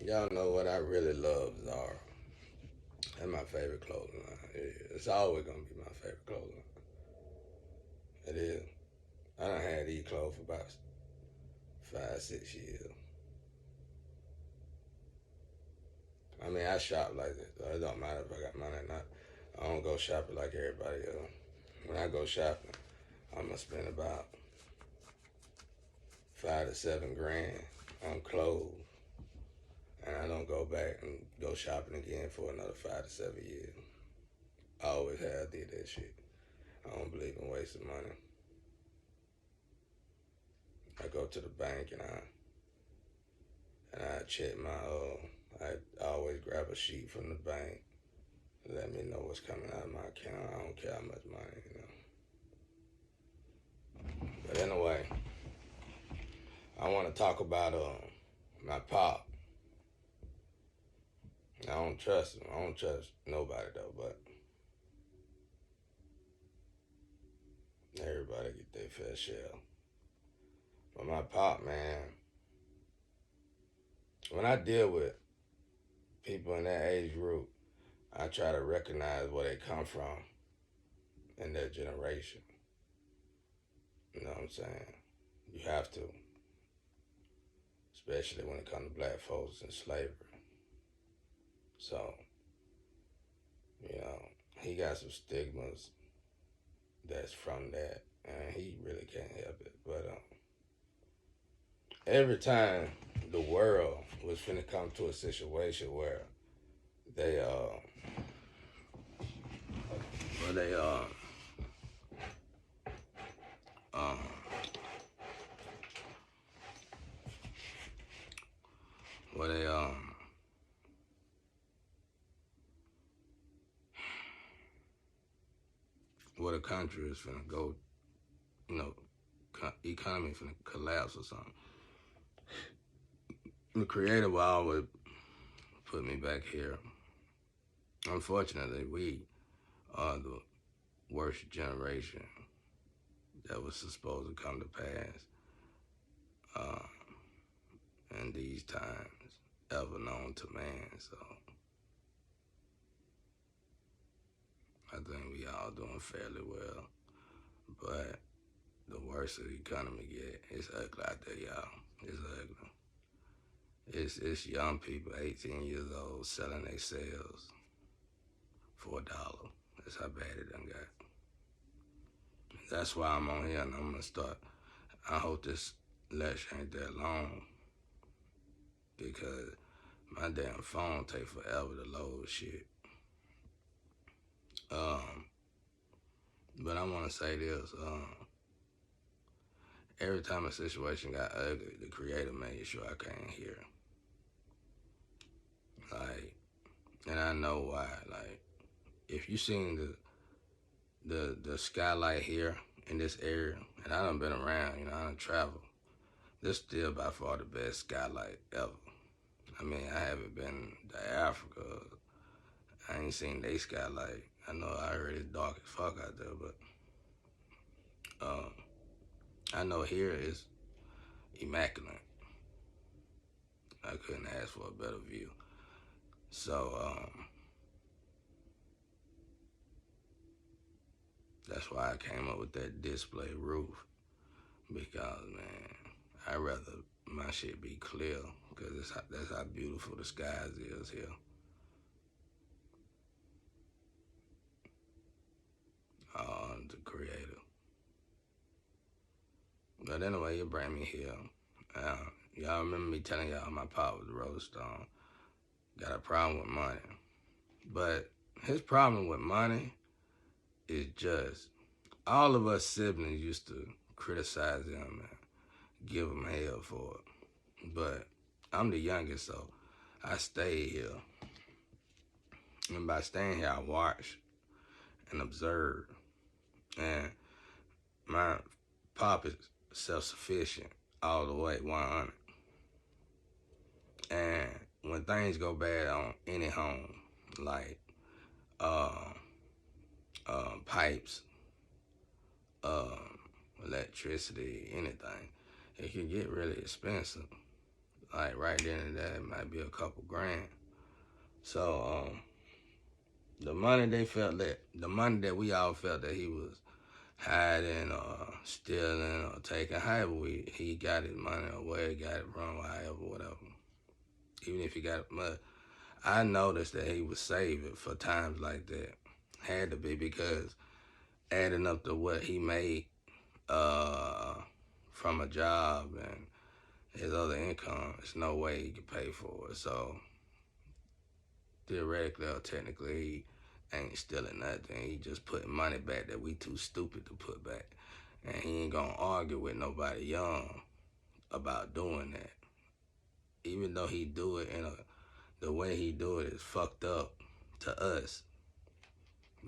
Y'all know what I really love Zara. That's my favorite clothing line. It's always gonna be my favorite clothing line. It is. I done had these clothes for about 5, 6 years. I mean, I shop like this. So it don't matter if I got money or not. I don't go shopping like everybody else. When I go shopping, I'm gonna spend about 5 to 7 grand on clothes, and I don't go back and go shopping again for another 5 to 7 years. I always have did that shit. I don't believe in wasting money. I go to the bank and I check my I always grab a sheet from the bank. Let me know what's coming out of my account. I don't care how much money. But anyway, I want to talk about my pop. I don't trust him. I don't trust nobody though, but everybody get their fair share. But my pop, man, when I deal with people in that age group, I try to recognize where they come from in their generation. You know what I'm saying? You have to, especially when it comes to black folks in slavery. So, you know, he got some stigmas that's from that, and he really can't help it. But every time the world was finna come to a situation where they where they um where they where the country is finna go, you know, economy finna collapse or something. The creator will always put me back here. Unfortunately, we are the worst generation that was supposed to come to pass uh, in these times ever known to man. So I think we all doing fairly well. But the worse the economy get, it's ugly out there, y'all. It's ugly. It's young people, 18 years old, selling themselves for $1. That's how bad it done got. That's why I'm on here and I'm gonna start. I hope this lecture ain't that long because my damn phone take forever to load shit. Um, but I want to say this. Every time a situation got ugly, the creator made sure I came here. Like, and I know why. Like, if you seen the skylight here in this area, and I done been around, you know, I done traveled. This still by far the best skylight ever. I mean, I haven't been to Africa. I ain't seen they skylight. I know I heard it's dark as fuck out there, but um, I know here is immaculate. I couldn't ask for a better view. So that's why I came up with that display roof because man, I'd rather my shit be clear because that's how beautiful the skies is here. The creator. But anyway, you bring me here. Uh, y'all remember me telling y'all my pop was a Rolling Stone. Got a problem with money. But his problem with money is just all of us siblings used to criticize him and give him hell for it. But I'm the youngest, so I stayed here. And by staying here, I watched and observed. And my pop is self-sufficient all the way, 100. And when things go bad on any home, like uh, pipes, electricity, anything, it can get really expensive. Like right right then and there, it might be a couple grand. So the money the money that we all felt that he was hiding or stealing or taking, however he got his money or where he got it from, however, whatever. Even if he got it, but I noticed that he would save it for times like that. Had to be, because adding up to what he made uh, from a job and his other income, there's no way he could pay for it. So theoretically or technically, he ain't stealing nothing. He just putting money back that we too stupid to put back. And he ain't gonna argue with nobody young about doing that. Even though he do it the way he do it is fucked up to us.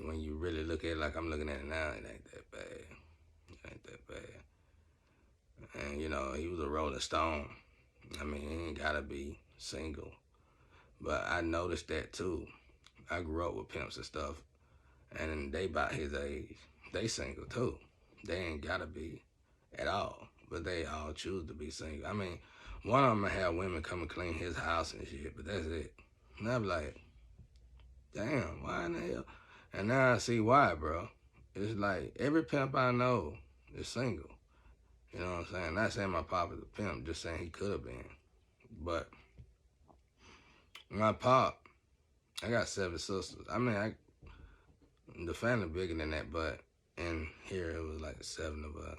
When you really look at it like I'm looking at it now, it ain't that bad. It ain't that bad. And he was a Rolling Stone. I mean, he ain't gotta be single. But I noticed that too. I grew up with pimps and stuff, and they about his age. They single too. They ain't gotta be at all, but they all choose to be single. I mean, one of them have women come and clean his house and shit, but that's it. And I'm like, damn, why in the hell? And now I see why, bro. It's like every pimp I know is single. You know what I'm saying? Not saying my pop is a pimp, just saying he could have been. But my pop, I got 7 sisters. I mean, the family bigger than that, but in here it was like 7 of us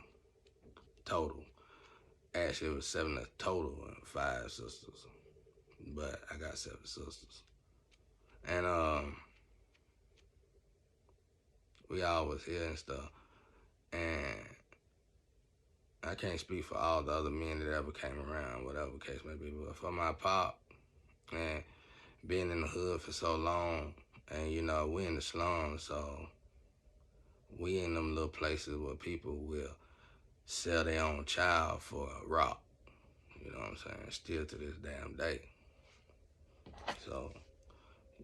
total. Actually, it was 7 total and 5 sisters. But I got 7 sisters. And we all was here and stuff. And I can't speak for all the other men that ever came around, whatever the case may be. But for my pop, and being in the hood for so long, and we in the slums, so we in them little places where people will sell their own child for a rock. You know what I'm saying? Still to this damn day. So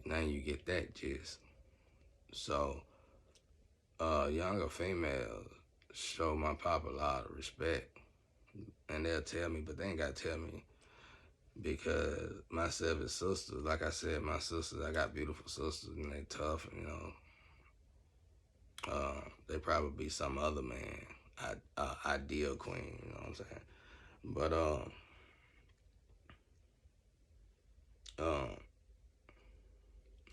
now you get that gist. So younger females show my pop a lot of respect, and they'll tell me, but they ain't gotta tell me, because my 7 sisters, like I said, my sisters, I got beautiful sisters, and they tough, and they probably be some other man, ideal queen, you know what I'm saying? But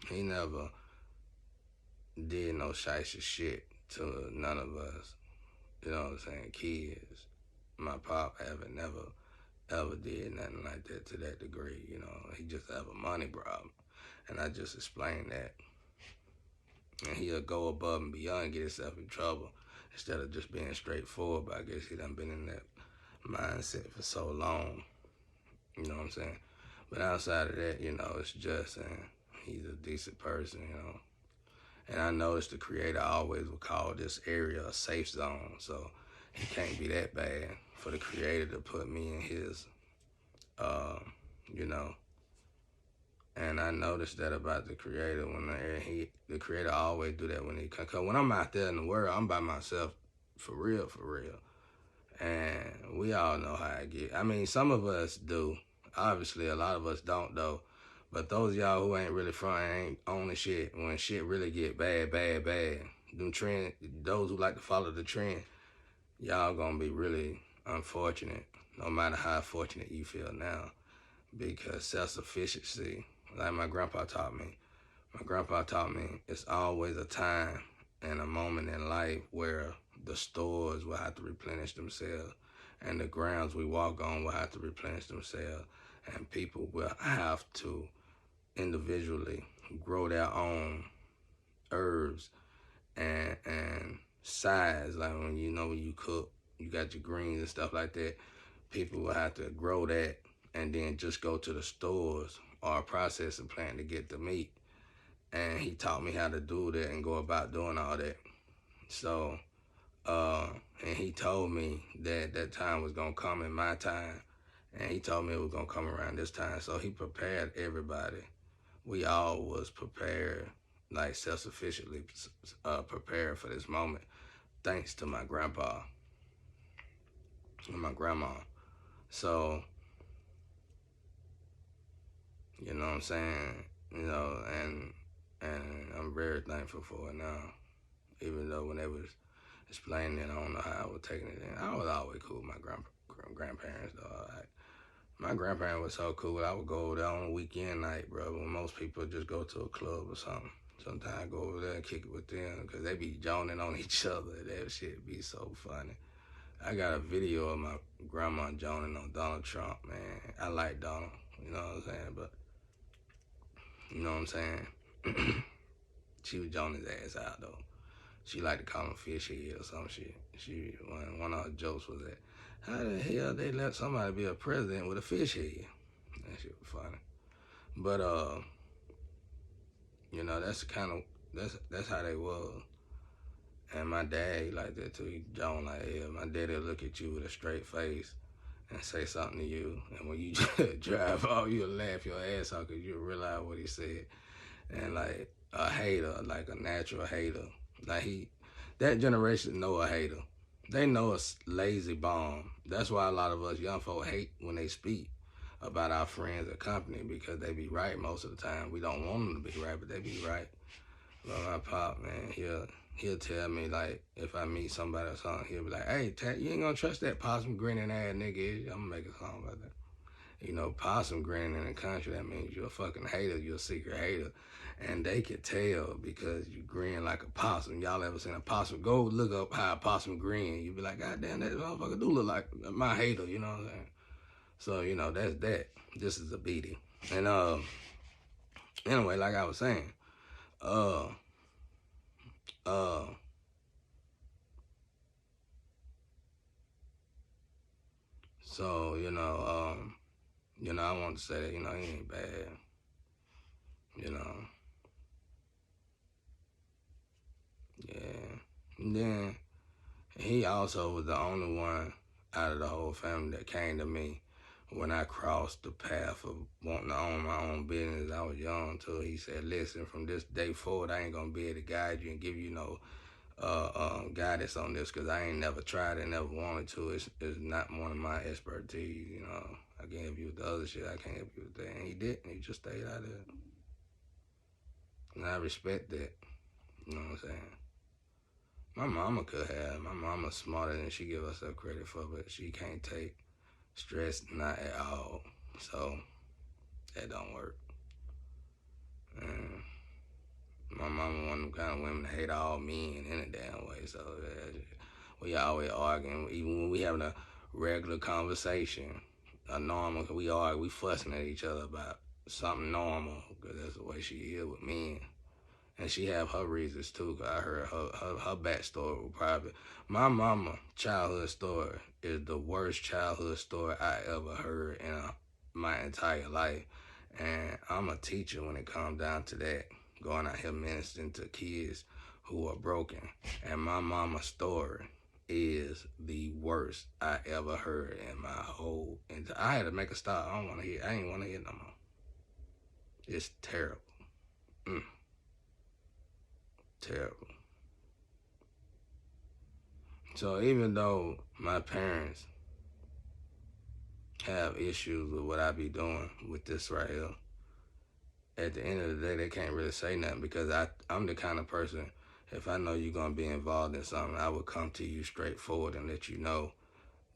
he never did no shiesty shit to none of us, you know what I'm saying, kids. My pop never ever did nothing like that to that degree, he just have a money problem. And I just explained that. And he'll go above and beyond, get himself in trouble, instead of just being straightforward. But I guess he done been in that mindset for so long, you know what I'm saying? But outside of that, it's just, and he's a decent person, And I noticed the creator always would call this area a safe zone, so he can't be that bad for the creator to put me in his, you know. And I noticed that about the creator the creator always do that when he come. Cause when I'm out there in the world, I'm by myself, for real, for real. And we all know how I get. I mean, some of us do. Obviously, a lot of us don't though. But those of y'all who ain't really front, ain't on the shit, when shit really get bad, bad, bad, those who like to follow the trend, y'all gonna be really unfortunate, no matter how fortunate you feel now. Because self-sufficiency, like my grandpa taught me, it's always a time and a moment in life where the stores will have to replenish themselves, and the grounds we walk on will have to replenish themselves, and people will have to individually grow their own herbs and size. Like when you cook, you got your greens and stuff like that. People will have to grow that and then just go to the stores or a processing plant to get the meat. And he taught me how to do that and go about doing all that. So, and he told me that that time was gonna come in my time, and he told me it was gonna come around this time. So he prepared everybody. We all was prepared, like self-sufficiently prepared for this moment, thanks to my grandpa and my grandma. So You know what I'm saying? You know, and I'm very thankful for it now. Even though when they was explaining it, I don't know how I was taking it in. I was always cool with my grandparents though. My grandparents was so cool. I would go over there on a weekend night, bro. When most people just go to a club or something. Sometimes I go over there and kick it with them because they be joning on each other. That shit be so funny. I got a video of my grandma joning on Donald Trump, man. I like Donald, you know what I'm saying? But, you know what I'm saying? She was joning his ass out, though. She liked to call him fish head or some shit. One of her jokes was that, how the hell they let somebody be a president with a fish head? That shit was funny. But you know, that's how they was. And my dad, he like that too. He don't like hell. My daddy'll look at you with a straight face and say something to you. And when you drive off, you'll laugh your ass off because you'll realize what he said. And like a hater, like a natural hater. That generation know a hater. They know a lazy bomb. That's why a lot of us young folk hate when they speak about our friends or company because they be right most of the time. We don't want them to be right, but they be right. But my pop, man, he'll tell me like if I meet somebody or something, he'll be like, "Hey, Tat, you ain't gonna trust that possum grinning ass nigga." I'm gonna make a song about that. You know, possum grinning in the country, that means you're a fucking hater, you're a secret hater. And they can tell because you grin like a possum. Y'all ever seen a possum? Go look up how a possum grin. You be like, God damn, that motherfucker do look like my hater, you know what I'm saying? So, you know, that's that. This is a beating. And anyway, like I was saying, uh uh so, I want to say that, he ain't bad. You know. Yeah. And then he also was the only one out of the whole family that came to me when I crossed the path of wanting to own my own business. I was young too. He said, listen, from this day forward, I ain't going to be able to guide you and give you no guidance on this because I ain't never tried it, never wanted to. It's not one of my expertise, I can help you with the other shit. I can't help you with that. And he didn't. He just stayed out of it. And I respect that. You know what I'm saying? My mama could have. My mama's smarter than she give herself credit for, but she can't take stress, not at all. So that don't work. And my mama one of them kind of women that hate all men in a damn way. So we always arguing, even when we having a regular conversation, a normal. We argue, we fussing at each other about something normal because that's the way she is with men. And she have her reasons too. Cause I heard her backstory was private. My mama childhood story is the worst childhood story I ever heard in my entire life. And I'm a teacher when it comes down to that. Going out here ministering to kids who are broken. And my mama's story is the worst I ever heard in my whole. And I had to make a stop. I don't want to hear. I ain't want to hear no more. It's terrible. Mm, terrible. So even though my parents have issues with what I be doing with this right here, at the end of the day, they can't really say nothing because I'm the kind of person, if I know you're going to be involved in something, I would come to you straightforward and let you know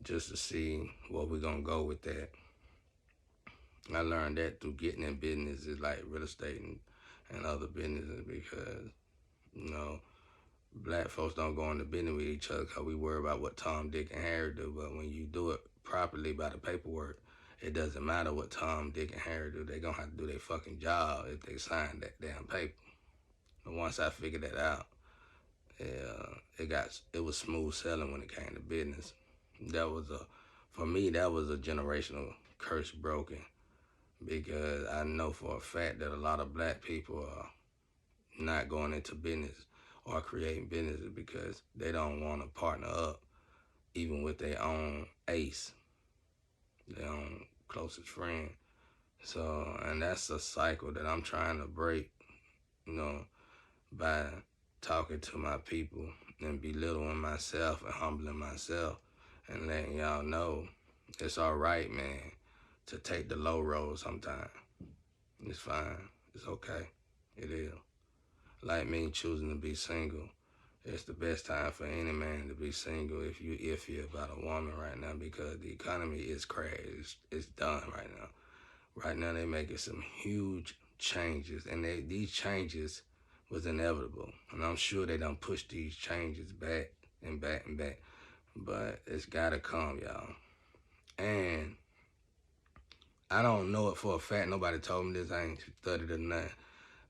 just to see where we're going to go with that. I learned that through getting in businesses like real estate and other businesses because, you know, black folks don't go into business with each other because we worry about what Tom, Dick, and Harry do. But when you do it properly by the paperwork, it doesn't matter what Tom, Dick, and Harry do. They gonna have to do their fucking job if they sign that damn paper. But once I figured that out, it was smooth sailing when it came to business. For me, that was a generational curse broken because I know for a fact that a lot of black people are not going into business or creating businesses because they don't want to partner up even with their own ace, their own closest friend. So, and that's a cycle that I'm trying to break, you know, by talking to my people and belittling myself and humbling myself and letting y'all know it's all right, man, to take the low road sometimes. It's fine. It's okay. It is. Like me choosing to be single. It's the best time for any man to be single if you iffy about a woman right now because the economy is crashed. It's done right now. Right now they're making some huge changes, and these changes was inevitable. And I'm sure they done push these changes back and back and back. But it's gotta come, y'all. And I don't know it for a fact. Nobody told me this. I ain't studied or nothing.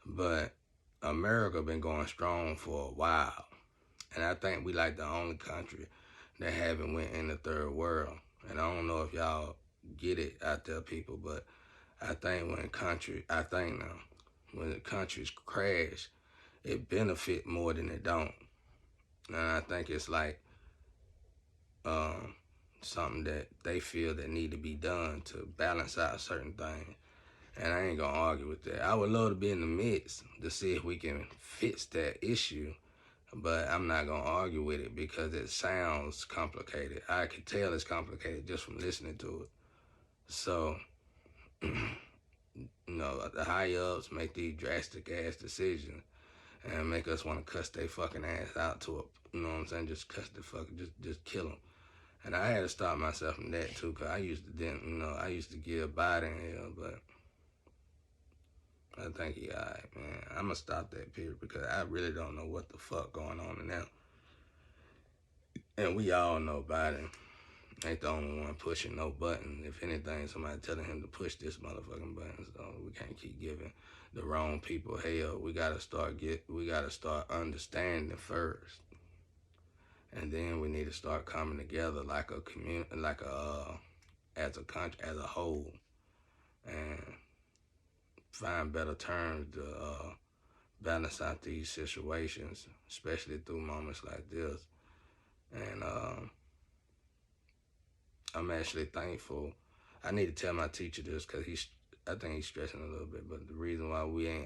But America been going strong for a while. And I think we like the only country that haven't went in the third world. And I don't know if y'all get it out there, people, but I think when the countries crash, it benefit more than it don't. And I think it's like um, something that they feel that need to be done to balance out certain things. And I ain't gonna argue with that. I would love to be in the midst to see if we can fix that issue, but I'm not gonna argue with it because it sounds complicated. I can tell it's complicated just from listening to it. So, the high ups make these drastic ass decisions and make us want to cuss their fucking ass out to it. You know what I'm saying? Just cuss the fucking, just kill them. And I had to stop myself from that too, cause I used to give Biden hell, but I think he alright, man. I'm gonna stop that period because I really don't know what the fuck going on now. And we all know Biden ain't the only one pushing no button. If anything, somebody telling him to push this motherfucking button. So we can't keep giving the wrong people hell. We gotta start understanding first. And then we need to start coming together like a community, as a country, as a whole, and find better terms to balance out these situations, especially through moments like this. And I'm actually thankful. I need to tell my teacher this because I think he's stressing a little bit. But the reason why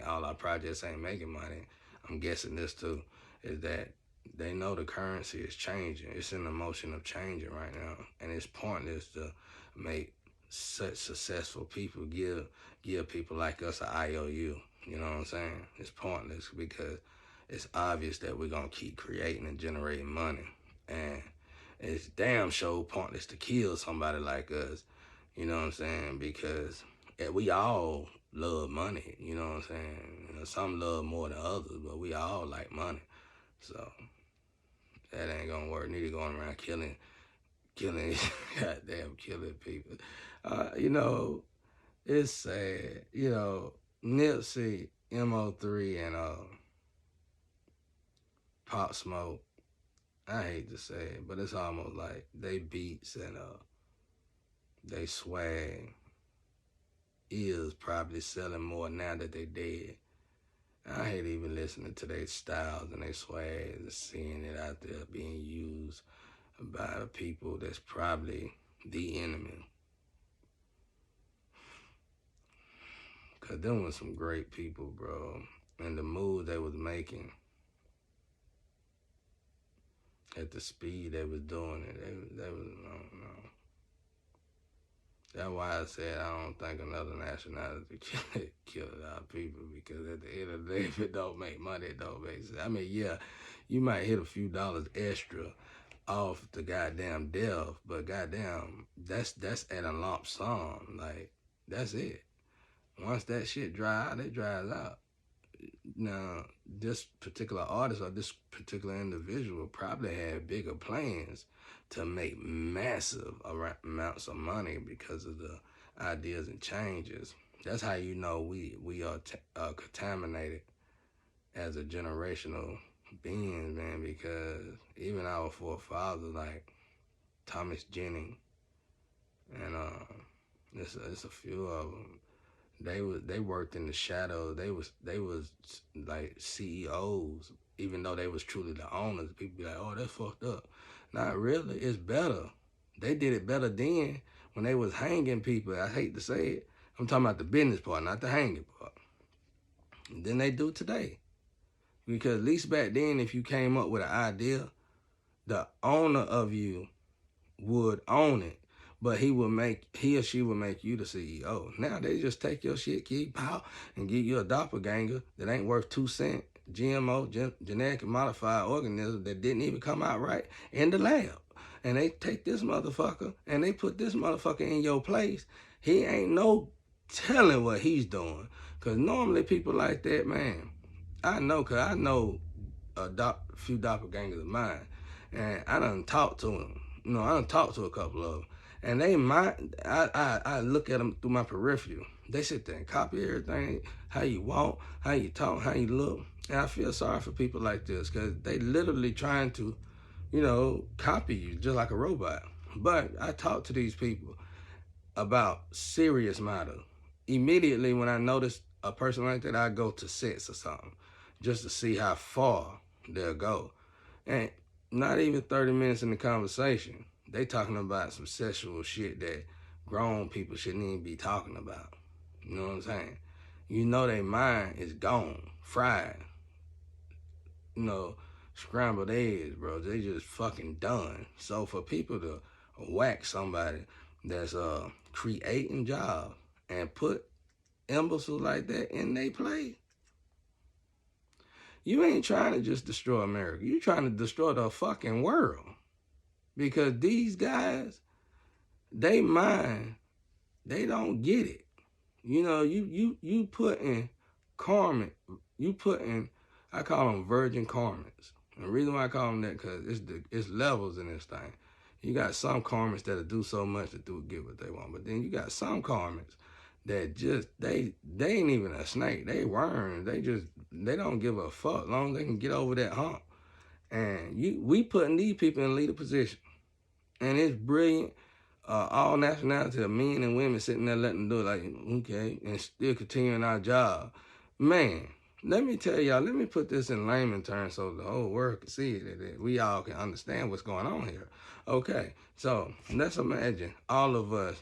all our projects ain't making money, I'm guessing this too, is that they know the currency is changing. It's in the motion of changing right now, and it's pointless to make such successful people give people like us an IOU. You know what I'm saying? It's pointless because it's obvious that we're gonna keep creating and generating money, and it's damn sure pointless to kill somebody like us. You know what I'm saying? Because we all love money. You know what I'm saying? Some love more than others, but we all like money. So that ain't gonna work. Need to go around killing, goddamn killing people. It's sad. Nipsey, Mo3, and Pop Smoke. I hate to say it, but it's almost like they beats and they swag is probably selling more now that they dead. I hate even listening to their styles and their swag and seeing it out there being used by the people that's probably the enemy. Cause them was some great people, bro. And the moves they was making at the speed they was doing it, they was, I don't know. That's why I said I don't think another nationality kill our people, because at the end of the day, if it don't make money, it don't make sense. I mean, yeah, you might hit a few dollars extra off the goddamn death, but goddamn, that's at a lump sum. Like, that's it. Once that shit dry out, it dries out. Now, this particular artist or this particular individual probably had bigger plans to make massive amounts of money because of the ideas and changes. That's how you know we are contaminated as a generational beings, man, because even our forefathers, like Thomas Jennings, and it's a few of them. They worked in the shadows. They was like CEOs, even though they was truly the owners. People be like, oh, that's fucked up. Not really. It's better. They did it better then when they was hanging people. I hate to say it. I'm talking about the business part, not the hanging part. Than they do today. Because at least back then, if you came up with an idea, the owner of you would own it. but he or she will make you the CEO. Now they just take your shit, keep out, and give you a doppelganger that ain't worth 2 cents, GMO, genetically modified organism that didn't even come out right in the lab. And they take this motherfucker and they put this motherfucker in your place. He ain't no telling what he's doing. Cause normally people like that, man, I know, cause I know few doppelgangers of mine, and I done talked to them. I done talked to a couple of them, and they might. I look at them through my peripheral. They sit there and copy everything, how you walk, how you talk, how you look, and I feel sorry for people like this because they literally trying to, copy you just like a robot. But I talk to these people about serious matter. Immediately when I notice a person like that, I go to sets or something just to see how far they'll go. And not even 30 minutes in the conversation, they talking about some sexual shit that grown people shouldn't even be talking about. You know what I'm saying? Their mind is gone, fried. Scrambled eggs, bro. They just fucking done. So for people to whack somebody that's creating jobs and put imbeciles like that in their place, you ain't trying to just destroy America. You trying to destroy the fucking world. Because these guys, they mind, they don't get it. You put in karma, I call them virgin karmas. And the reason why I call them that, because it's levels in this thing. You got some karmas that'll do so much to get what they want. But then you got some karmas that just, they ain't even a snake. They worms. They don't give a fuck as long as they can get over that hump. And we putting these people in leader position. And it's brilliant. All nationality of men and women sitting there letting them do it like, okay, and still continuing our job. Man, let me tell y'all, let me put this in layman terms so the whole world can see it, that we all can understand what's going on here. Okay, so let's imagine all of us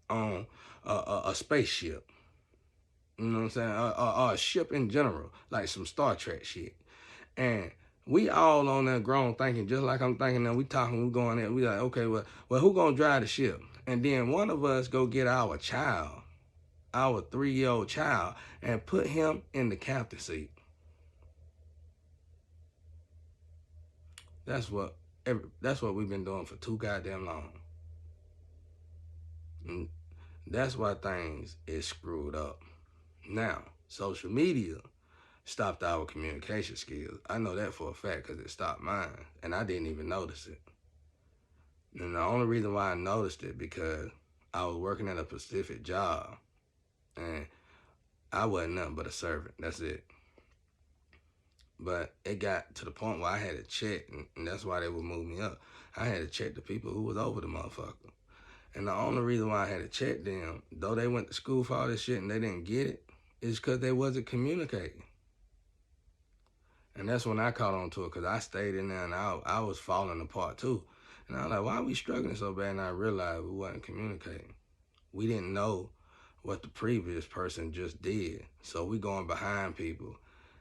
on a spaceship. You know what I'm saying? Or a ship in general, like some Star Trek shit. And we all on there grown thinking, just like I'm thinking now, we talking, we going there, we like, okay, well, who gonna drive the ship? And then one of us go get our child, our 3-year-old child, and put him in the captain seat. That's what we've been doing for too goddamn long. And that's why things is screwed up. Now, social media stopped our communication skills. I know that for a fact because it stopped mine, and I didn't even notice it. And the only reason why I noticed it because I was working at a specific job, and I wasn't nothing but a servant. That's it. But it got to the point where I had to check, and that's why they would move me up. I had to check the people who was over the motherfucker. And the only reason why I had to check them, though they went to school for all this shit and they didn't get it, is because they wasn't communicating. And that's when I caught on to it, because I stayed in there and I was falling apart too. And I was like, why are we struggling so bad? And I realized we wasn't communicating. We didn't know what the previous person just did. So we going behind people.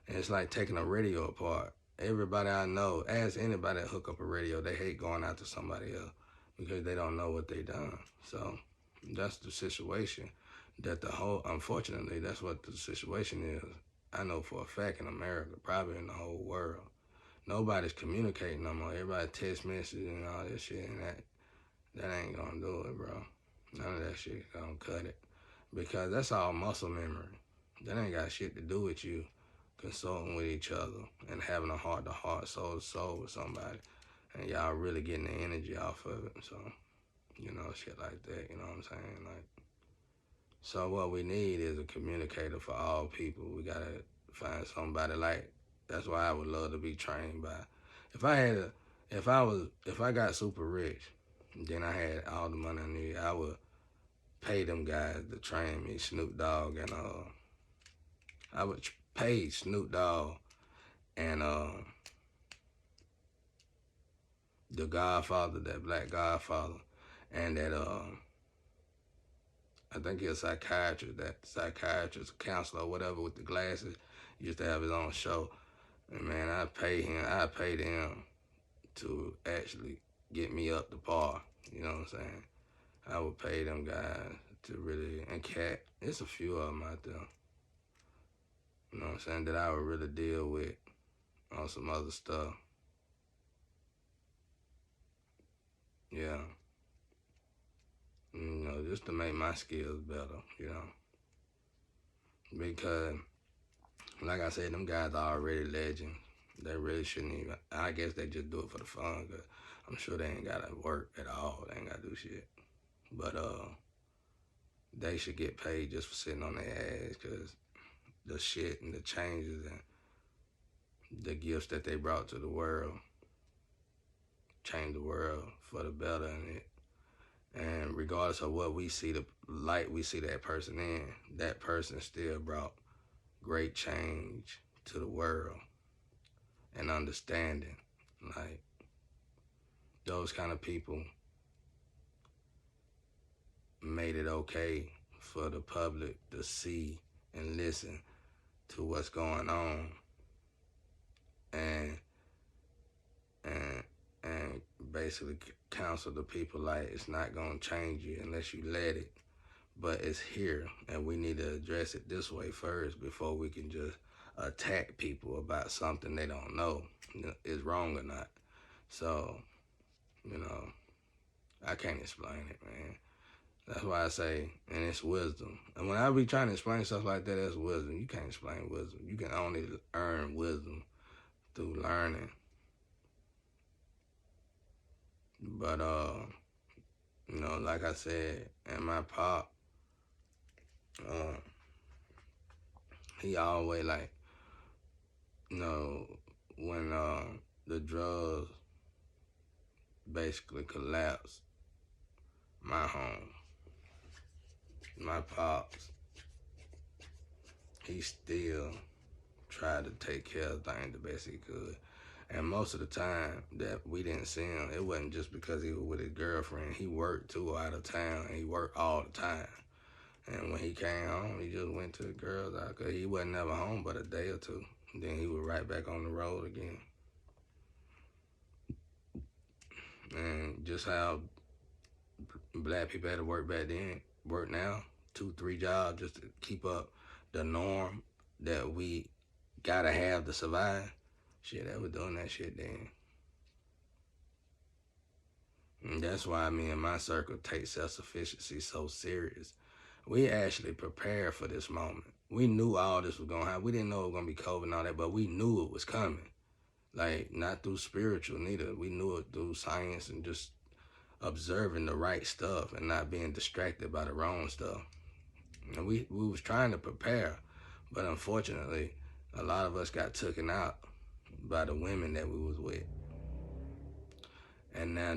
And it's like taking a radio apart. Everybody I know, ask anybody that hook up a radio, they hate going out to somebody else because they don't know what they done. So that's the situation unfortunately, that's what the situation is. I know for a fact in America, probably in the whole world. Nobody's communicating no more. Everybody text messages and all that shit, and that ain't gonna do it, bro. None of that shit gonna cut it. Because that's all muscle memory. That ain't got shit to do with you consulting with each other and having a heart-to-heart, soul-to-soul with somebody. And y'all really getting the energy off of it. So, shit like that, you know what I'm saying? So what we need is a communicator for all people. We gotta find somebody that's why I would love to be trained by. If I got super rich, then I had all the money I need, I would pay them guys to train me, Snoop Dogg, and I would pay Snoop Dogg and the Godfather, that Black Godfather, and that I think he's a psychiatrist, counselor, or whatever, with the glasses. He used to have his own show. And man, I paid him to actually get me up to par. You know what I'm saying? I would pay them guys to really, and Cat, it's a few of them out there, you know what I'm saying, that I would really deal with on some other stuff. Yeah. You know, just to make my skills better, you know. Because, like I said, them guys are already legends. They really shouldn't even, I guess they just do it for the fun, because I'm sure they ain't got to work at all. They ain't got to do shit. But they should get paid just for sitting on their ass, because the shit and the changes and the gifts that they brought to the world changed the world for the better in it. And regardless of what we see, the light we see that person in, that person still brought great change to the world and understanding. Like, those kind of people made it okay for the public to see and listen to what's going on, and and and basically counsel the people like it's not gonna change you unless you let it, but it's here and we need to address it this way first before we can just attack people about something they don't know is wrong or not. So, you know, I can't explain it, man. That's why I say, and it's wisdom. And when I be trying to explain stuff like that, that's wisdom. You can't explain wisdom. You can only earn wisdom through learning. But you know, like I said, and my pop, uh, he always like, you know, when the drugs basically collapsed my home, my pops, he still tried to take care of things the best he could. And most of the time that we didn't see him, it wasn't just because he was with his girlfriend. He worked too out of town, and he worked all the time. And when he came home, he just went to the girls' house, because he wasn't never home but a day or two. And then he was right back on the road again. And just how black people had to work back then, work now, 2, 3 jobs just to keep up the norm that we gotta have to survive. Shit, they was doing that shit then. And that's why me and my circle take self-sufficiency so serious. We actually prepared for this moment. We knew all this was gonna happen. We didn't know it was gonna be COVID and all that, but we knew it was coming. Like, not through spiritual neither. We knew it through science and just observing the right stuff and not being distracted by the wrong stuff. And we was trying to prepare, but unfortunately, a lot of us got taken out by the women that we was with. And now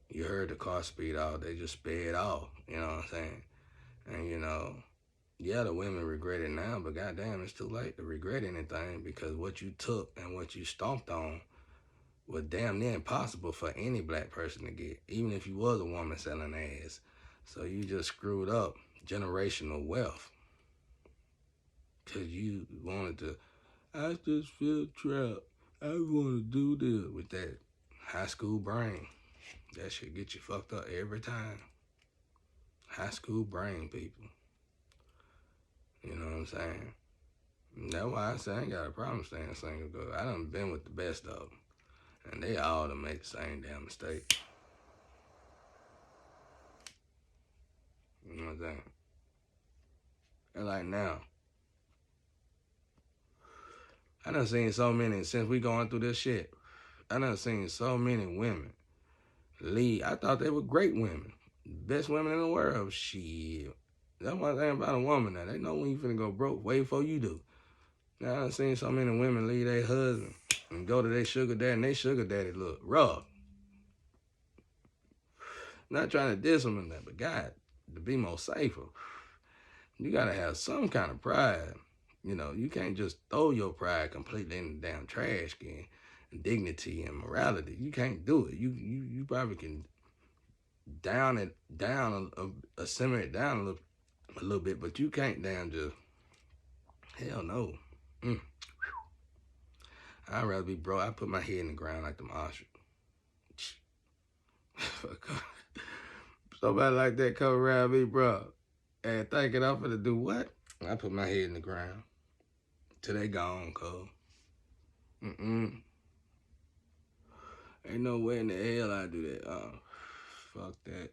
you heard the car speed off, they just sped off, you know what I'm saying? And you know, yeah, the women regret it now, but goddamn, it's too late to regret anything, because what you took and what you stomped on was damn near impossible for any black person to get, even if you was a woman selling ass. So you just screwed up generational wealth because you wanted to, I just feel trapped. I want to do this with that high school brain. That shit get you fucked up every time. High school brain, people. You know what I'm saying? That's why I say I ain't got a problem staying single, because I done been with the best of them. And they all done make the same damn mistake. You know what I'm saying? And like now, I done seen so many, since we going through this shit, I done seen so many women leave. I thought they were great women. Best women in the world. Shit. That's one thing about a woman now. They know when you finna go broke way before you do. Now I done seen so many women leave their husband and go to their sugar daddy, and their sugar daddy look rough. Not trying to diss them in that, but God, to be more safer, you gotta have some kind of pride. You know, you can't just throw your pride completely in the damn trash can. Dignity and morality, you can't do it. You probably can simmer it down a little bit, but you can't damn just, hell no. I'd rather be broke. I put my head in the ground like them ostrich. Somebody like that come around me, bro, and thinking I'm finna do what? I put my head in the ground till they gone, cuz. Ain't no way in the hell I do that. Fuck that.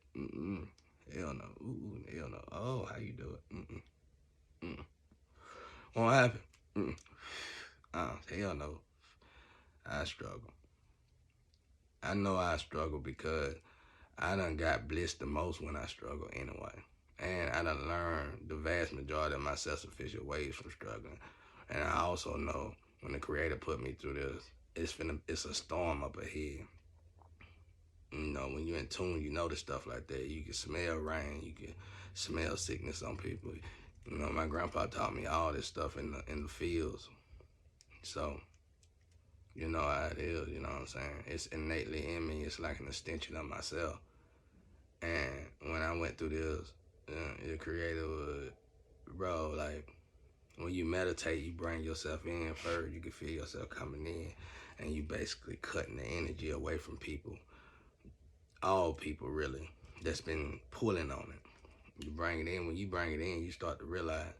Hell no. Ooh, hell no. Oh, how you do it? Won't happen. Hell no. I struggle. I know I struggle because I done got blissed the most when I struggle anyway. And I done learned the vast majority of my self-sufficient ways from struggling. And I also know when the Creator put me through this, it's a storm up ahead. You know, when you're in tune, you notice stuff like that. You can smell rain. You can smell sickness on people. You know, my grandpa taught me all this stuff in the fields. So, you know how it is, you know what I'm saying? It's innately in me. It's like an extension of myself. And when I went through this, the Creator would, bro, like, when you meditate, you bring yourself in first. You can feel yourself coming in. And you basically cutting the energy away from people. All people, really, that's been pulling on it. You bring it in. When you bring it in, you start to realize.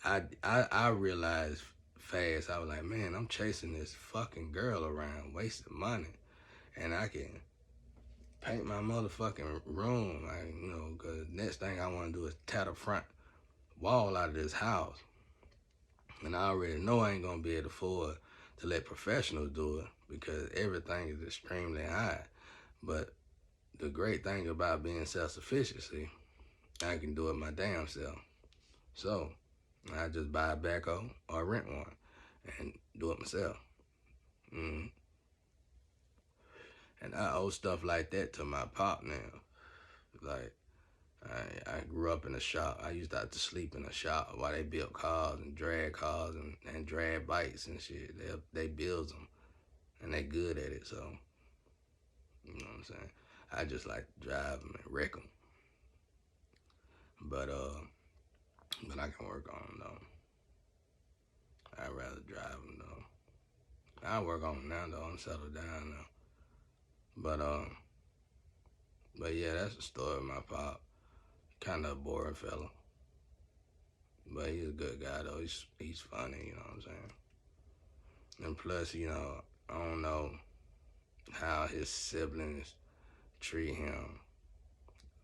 I realized fast. I was like, man, I'm chasing this fucking girl around, wasting money, and I can paint my motherfucking room. Like, you know, because next thing I want to do is tear the front wall out of this house, and I already know I ain't gonna be able to afford to let professionals do it because everything is extremely high. But the great thing about being self-sufficiency, I can do it my damn self. So I just buy a backhoe or rent one and do it myself. And I owe stuff like that to my pop now. Like, I grew up in a shop. I used to have to sleep in a shop while they built cars and drag cars and drag bikes and shit. They build them, and they good at it, so, you know what I'm saying? I just like to drive them and wreck them. But I can work on them, though. I'd rather drive them, though. I work on them now, though. I'm settled down now. But yeah, that's the story of my pop. Kind of a boring fella. But he's a good guy, though. He's funny, you know what I'm saying? And plus, you know, I don't know how his siblings treat him.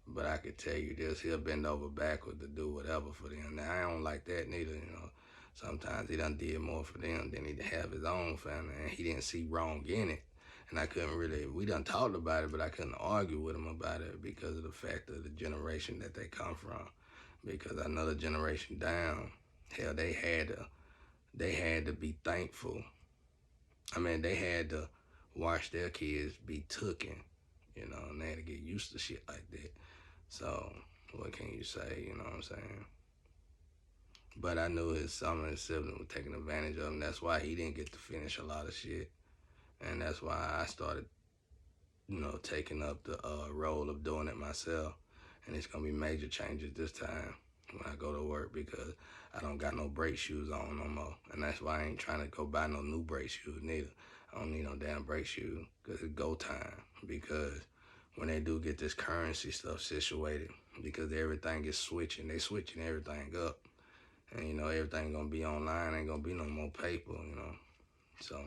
But I could tell you this, he'll bend over backward to do whatever for them. Now, I don't like that neither, you know. Sometimes he done did more for them than he'd have his own family, and he didn't see wrong in it. And I couldn't really, we done talked about it, but I couldn't argue with him about it because of the fact of the generation that they come from. Because another generation down, hell, they had to be thankful. I mean, they had to watch their kids be tooken, you know, and they had to get used to shit like that. So, what can you say, you know what I'm saying? But I knew some of his siblings were taking advantage of him. That's why he didn't get to finish a lot of shit. And that's why I started, you know, taking up the role of doing it myself. And it's going to be major changes this time when I go to work because I don't got no brake shoes on no more. And that's why I ain't trying to go buy no new brake shoes neither. I don't need no damn brake shoes because it's go time. Because when they do get this currency stuff situated, because everything is switching, they switching everything up. And, you know, everything going to be online, ain't going to be no more paper, you know. So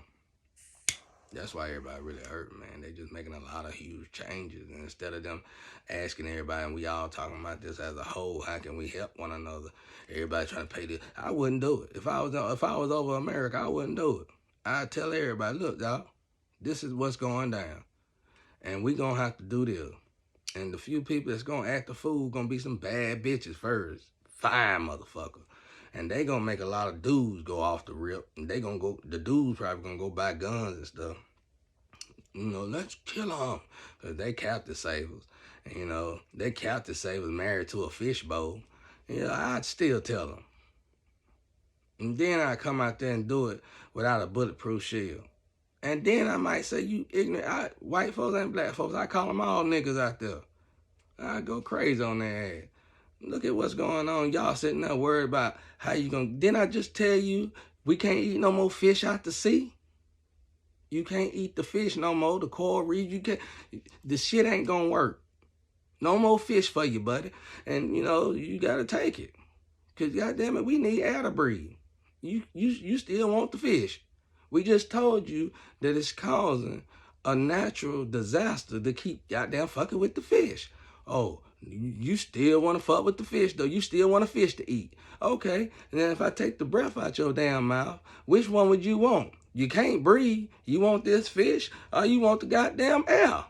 that's why everybody really hurt, man. They just making a lot of huge changes. And instead of them asking everybody, and we all talking about this as a whole, how can we help one another? Everybody trying to pay this. I wouldn't do it. If I was over America, I wouldn't do it. I'd tell everybody, look, y'all, this is what's going down. And we going to have to do this. And the few people that's going to act the fool going to be some bad bitches first. Fine motherfucker. And they going to make a lot of dudes go off the rip. And they going to go, the dudes probably going to go buy guns and stuff. You know, let's kill them. Because they captive savers. And, you know, they captive savers married to a fishbowl. You know, I'd still tell them. And then I come out there and do it without a bulletproof shield. And then I might say, you ignorant, white folks and black folks, I call them all niggas out there. I go crazy on their ass. Look at what's going on. Y'all sitting there worried about how you gonna, didn't I just tell you we can't eat no more fish out the sea? You can't eat the fish no more, the coral reef, you can't, the shit ain't gonna work. No more fish for you, buddy. And, you got to take it. Because, goddamn it, we need air to breathe. You still want the fish. We just told you that it's causing a natural disaster to keep goddamn fucking with the fish. Oh, you still want to fuck with the fish, though. You still want a fish to eat. Okay, and then if I take the breath out your damn mouth, which one would you want? You can't breathe. You want this fish or you want the goddamn air?